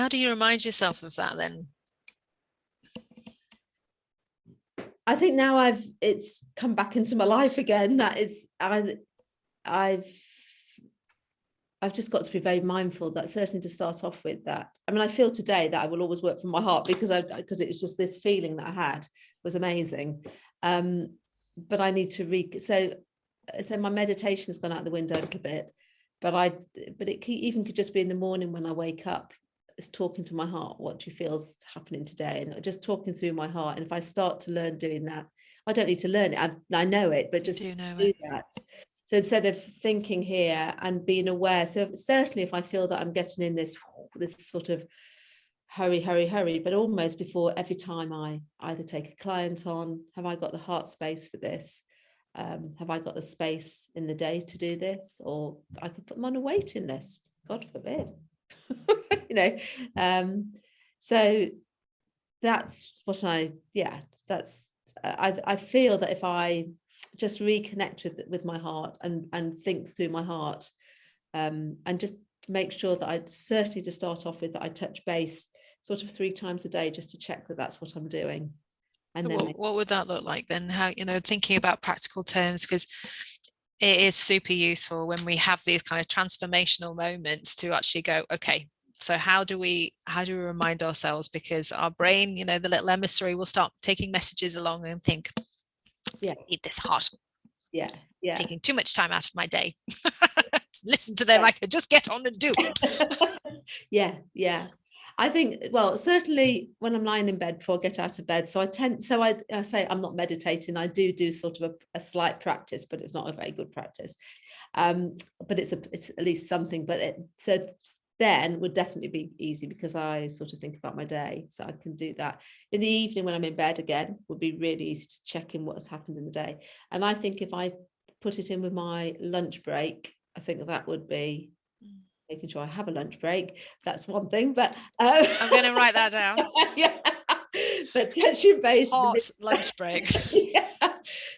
How do you remind yourself of that then? I think now it's come back into my life again. That is, I've just got to be very mindful that, certainly to start off with, that I mean, I feel today that I will always work from my heart, because it was just this feeling that I had was amazing. But I need to so my meditation has gone out the window a little bit, but it even could just be in the morning when I wake up, is talking to my heart. What do you feel is happening today? And just talking through my heart. And if I start to learn doing that, I don't need to learn it. I know it, but just do that. So instead of thinking here and being aware, so certainly if I feel that I'm getting in this sort of hurry, but almost before every time I either take a client on, have I got the heart space for this? Have I got the space in the day to do this? Or I could put them on a waiting list, God forbid. So that's what I feel that if I just reconnect with my heart and think through my heart, and just make sure that I'd certainly, to start off with, that I touch base sort of 3 times a day, just to check that that's what I'm doing. And so then what would that look like then? How, thinking about practical terms, because it is super useful when we have these kind of transformational moments to actually go, okay, so how do we remind ourselves? Because our brain, the little emissary, will start taking messages along and think, I need this heart. Yeah. Taking too much time out of my day. Listen to them. I could just get on and do it. Yeah. I think, well, certainly when I'm lying in bed before I get out of bed, I say I'm not meditating. I do sort of a slight practice, but it's not a very good practice. But it's at least something. But so then would definitely be easy, because I sort of think about my day, so I can do that. In the evening when I'm in bed again, would be really easy to check in what has happened in the day. And I think if I put it in with my lunch break, I think that would be making sure I have a lunch break. That's one thing, but I'm going to write that down. Yeah. But tension-based hot lunch break. Yeah.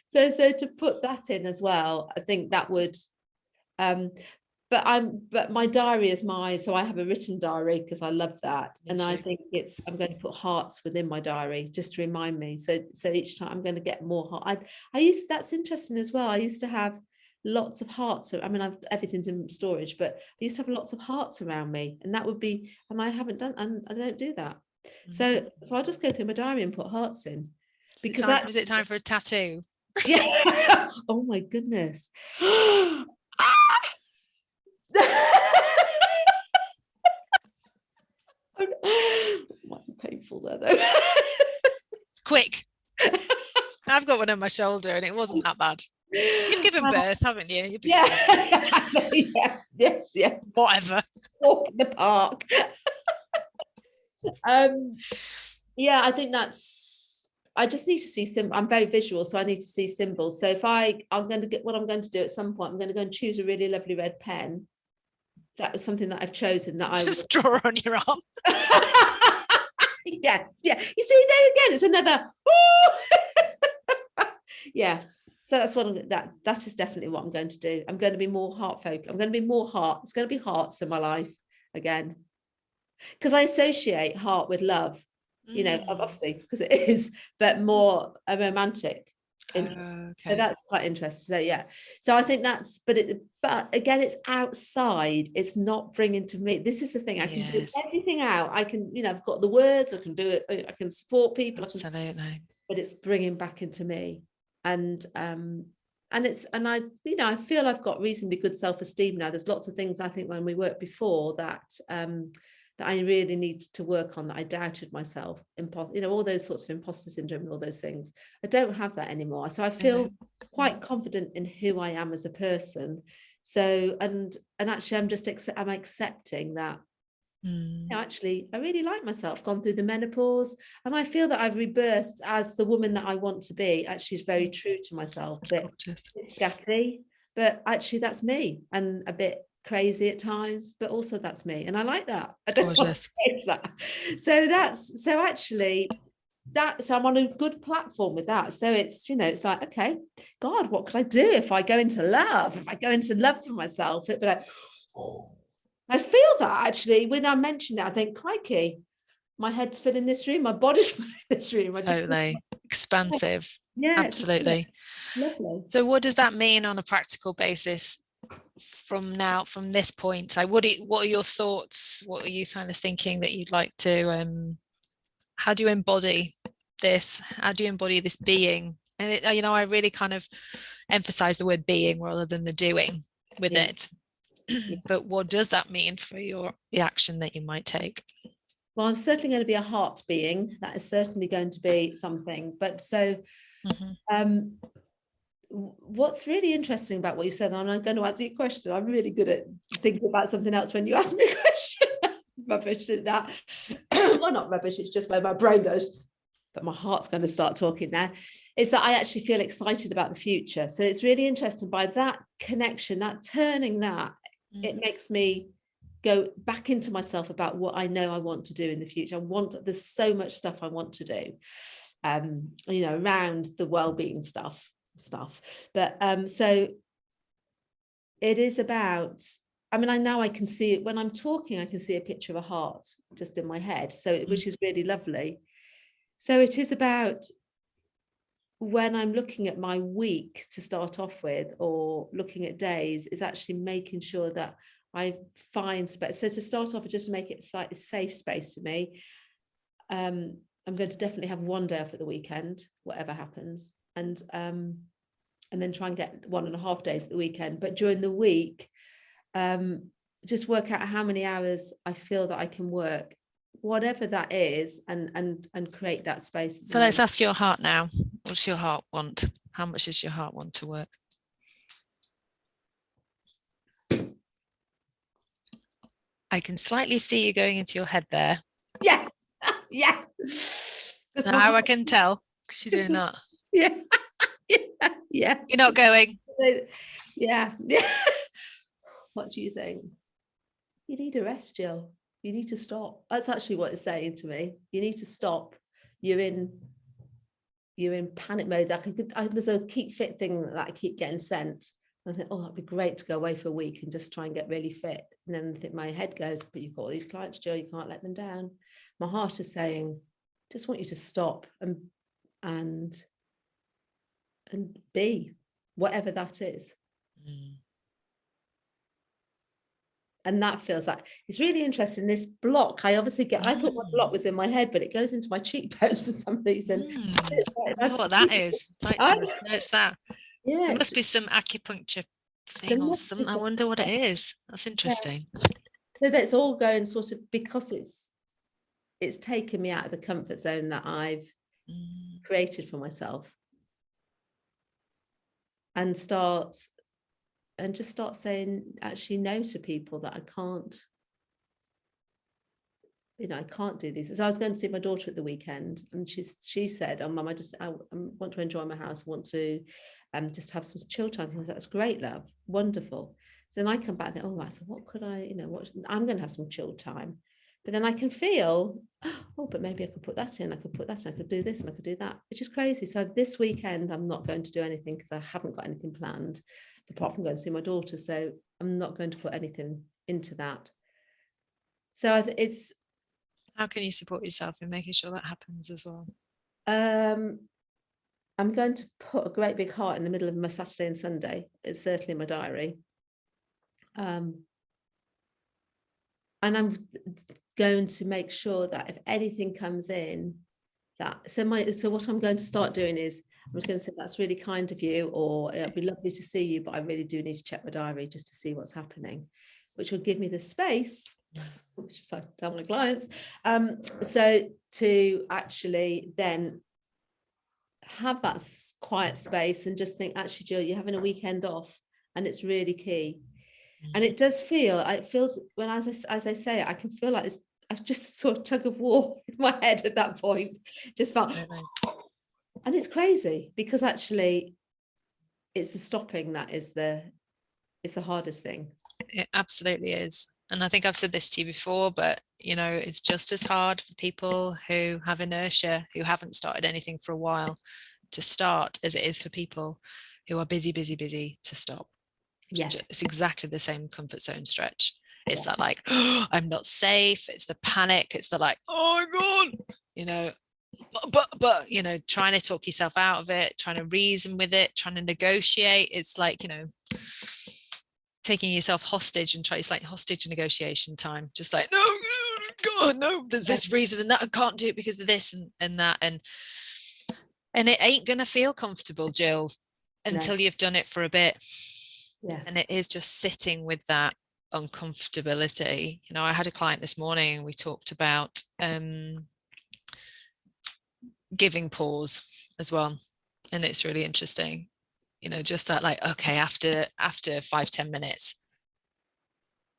So to put that in as well, I think that would but my diary is so I have a written diary, because I love that. Me and too. I think I'm going to put hearts within my diary just to remind me. So each time I'm going to get more heart. That's interesting as well. I used to have lots of hearts. I mean, everything's in storage, but I used to have lots of hearts around me, and that would be, and I haven't done, and I don't do that. So I just go through my diary and put hearts in. Is it time for a tattoo? Yeah. Oh my goodness. Might be painful there though. It's quick. I've got one on my shoulder and it wasn't that bad. You've given birth, haven't you? Yeah. Yes. Whatever. Walk in the park. I think I just need to see I'm very visual, so I need to see symbols. So if I'm going to get what I'm going to do at some point, I'm going to go and choose a really lovely red pen. That was something that I've chosen that I just draw on your arm. Yeah. You see, there again, it's another. Yeah. So that's what that is definitely what I'm going to do. I'm going to be more heart focused. I'm going to be more heart. It's going to be hearts in my life again, because I associate heart with love. Obviously, because it is, but more a romantic interest. So that's quite interesting. So I think that's, but again, it's outside. It's not bringing to me. This is the thing. I can do everything out. I can, I've got the words. I can do it. I can support people. Absolutely. But it's bringing back into me, and I feel I've got reasonably good self-esteem now. There's lots of things I think when we worked before that I really need to work on, that I doubted myself, all those sorts of imposter syndrome and all those things. I don't have that anymore. So I feel quite confident in who I am as a person. So, and actually I'm accepting that, actually, I really like myself, gone through the menopause, and I feel that I've rebirthed as the woman that I want to be. Actually, is very true to myself, a bit scatty, but actually that's me, and a bit crazy at times, but also that's me, and I like that. I don't want to change that. So I'm on a good platform with that. So it's it's like, okay, God, what could I do if I go into love? If I go into love for myself, it'd be like, I feel that actually, when I mention it, I think, crikey, my head's filling this room, my body's filling this room. Totally expansive. Yeah, Absolutely. lovely. So what does that mean on a practical basis from this point? What are your thoughts? What are you kind of thinking that you'd like to, how do you embody this? How do you embody this being? And I really kind of emphasize the word being rather than the doing with it. But what does that mean for the action that you might take? Well, I'm certainly going to be a heart being. That is certainly going to be something. But so what's really interesting about what you said, and I'm going to answer your question. I'm really good at thinking about something else when you ask me a question. Rubbish at that. Well, not rubbish, it's just where my brain goes, but my heart's going to start talking now, is that I actually feel excited about the future. So it's really interesting, by that connection, that turning that, it makes me go back into myself about what I know I want to do in the future. There's so much stuff I want to do, around the well-being stuff. But so it is about, I can see it when I'm talking, I can see a picture of a heart just in my head. So, which is really lovely. So it is about, when I'm looking at my week to start off with, or looking at days, is actually making sure that I find space. So to start off, just to make it a slightly safe space for me, I'm going to definitely have one day off at the weekend, whatever happens. And then try and get 1.5 days at the weekend. But during the week, just work out how many hours I feel that I can work, whatever that is, and create that space. So let's ask your heart now. What does your heart want? How much does your heart want to work? I can slightly see you going into your head there. Yeah. Yeah. Now I can tell, because you're doing that. Yeah. Yeah. You're not going. Yeah. What do you think? You need a rest, Jill. You need to stop. That's actually what it's saying to me. You need to stop. You're in panic mode. There's a keep fit thing that I keep getting sent. And I think, oh, that'd be great to go away for a week and just try and get really fit. And then I think my head goes, but you've got all these clients, Jill, you can't let them down. My heart is saying, just want you to stop and be, whatever that is. And that feels like, it's really interesting. This block, I obviously I thought my block was in my head, but it goes into my cheekbones for some reason. I wonder what that is. I'd like to research that. Yeah, there must be some acupuncture thing or something. I wonder what it is. That's interesting. Yeah. So that's all going sort of, because it's taken me out of the comfort zone that I've created for myself, and just start saying actually no to people that I can't do these. So I was going to see my daughter at the weekend, and she said, oh Mum, I want to enjoy my house, I want to just have some chill time. I think that's great, love, wonderful. So then I come back and think, oh right, so what could I, I'm going to have some chill time. But then I can feel, oh, but maybe I could put that in, I could do this and I could do that, which is crazy. So this weekend I'm not going to do anything, because I haven't got anything planned apart from going to see my daughter. So I'm not going to put anything into that. So it's, how can you support yourself in making sure that happens as well? I'm going to put a great big heart in the middle of my Saturday and Sunday. It's certainly in my diary. And I'm going to make sure that if anything comes in, so what I'm going to start doing is, I'm just going to say, that's really kind of you, or it'd be lovely to see you, but I really do need to check my diary just to see what's happening, which will give me the space, which I tell my clients, so to actually then have that quiet space and just think, actually, Jill, you're having a weekend off, and it's really key. And it does feel, it feels, when as I say it, I can feel like I just sort of tug of war in my head at that point, just felt, and it's crazy, because actually it's the stopping that is the hardest thing. It absolutely is. And I think I've said this to you before, but it's just as hard for people who have inertia, who haven't started anything for a while, to start, as it is for people who are busy to stop. Yeah, it's exactly the same comfort zone stretch. It's that like, oh, I'm not safe. It's the panic. It's the like, oh my God, you know, but you know, trying to talk yourself out of it, trying to reason with it, trying to negotiate. It's like, you know, taking yourself hostage and it's like hostage negotiation time. Just like, no, God, no, there's this reason and that I can't do it because of this and that. And it ain't gonna feel comfortable, Jill, until you've done it for a bit. Yeah. And it is just sitting with that uncomfortability. You know, I had a client this morning and we talked about giving pause as well. And it's really interesting, you know, just that like, okay, after 5-10 minutes,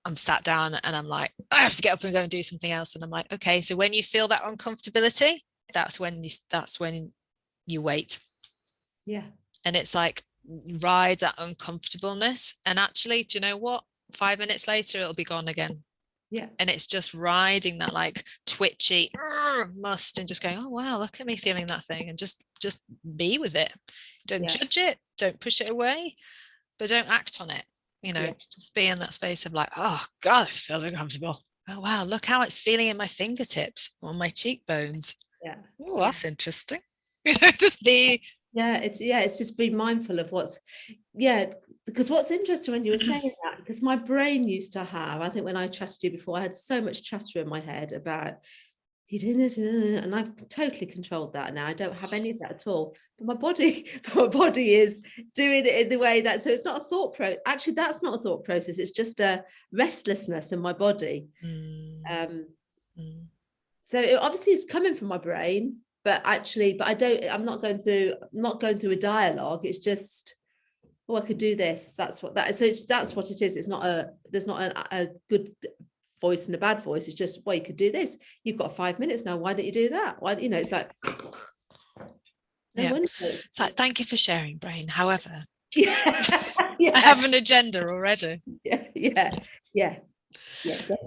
I'm sat down and I'm like, I have to get up and go and do something else. And I'm like, okay, so when you feel that uncomfortability, that's when you wait. Yeah. And it's like, ride that uncomfortableness. And actually, do you know what? 5 minutes later, it'll be gone again. Yeah. And it's just riding that like twitchy must and just going, oh wow, look at me feeling that thing, and just be with it. Don't judge it, don't push it away, but don't act on it. You know, just be in that space of like, oh God, this feels uncomfortable. Oh wow, look how it's feeling in my fingertips, on my cheekbones. Yeah. Oh, that's interesting. You know, just be. It's just being mindful of what's, because what's interesting when you were saying that, because my brain used to have, I think when I chatted to you before, I had so much chatter in my head about you're doing this, and I've totally controlled that now. I don't have any of that at all. But my body is doing it in the way that, so it's not a thought process. Actually, that's not a thought process. It's just a restlessness in my body. So it obviously is coming from my brain, but I'm not going through a dialogue. It's just, oh, I could do this. That's what it is. It's not there's not a good voice and a bad voice. It's just, well, you could do this. You've got 5 minutes now. Why don't you do that? Why, you know, it's like, it's like, thank you for sharing, brain. However, I have an agenda already. We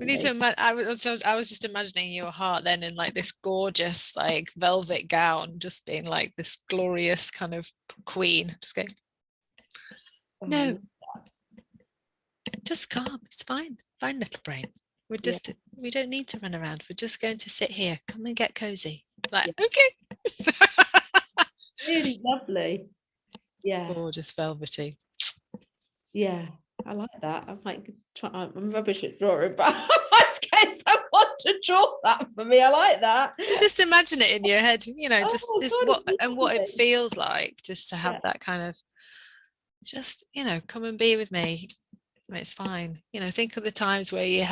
need to imagine. I was just imagining your heart then in like this gorgeous like velvet gown, just being like this glorious kind of queen, just going, no, just calm. It's fine, little brain. We don't need to run around. We're just going to sit here. Come and get cozy. Like, okay. Really lovely. Yeah. Gorgeous velvety. Yeah. I like that. I'm rubbish at drawing, but I might get someone to draw that for me. I like that. You just imagine it in your head, you know, just what it feels like, just to have that kind of, just, you know, come and be with me. It's fine. You know, think of the times where you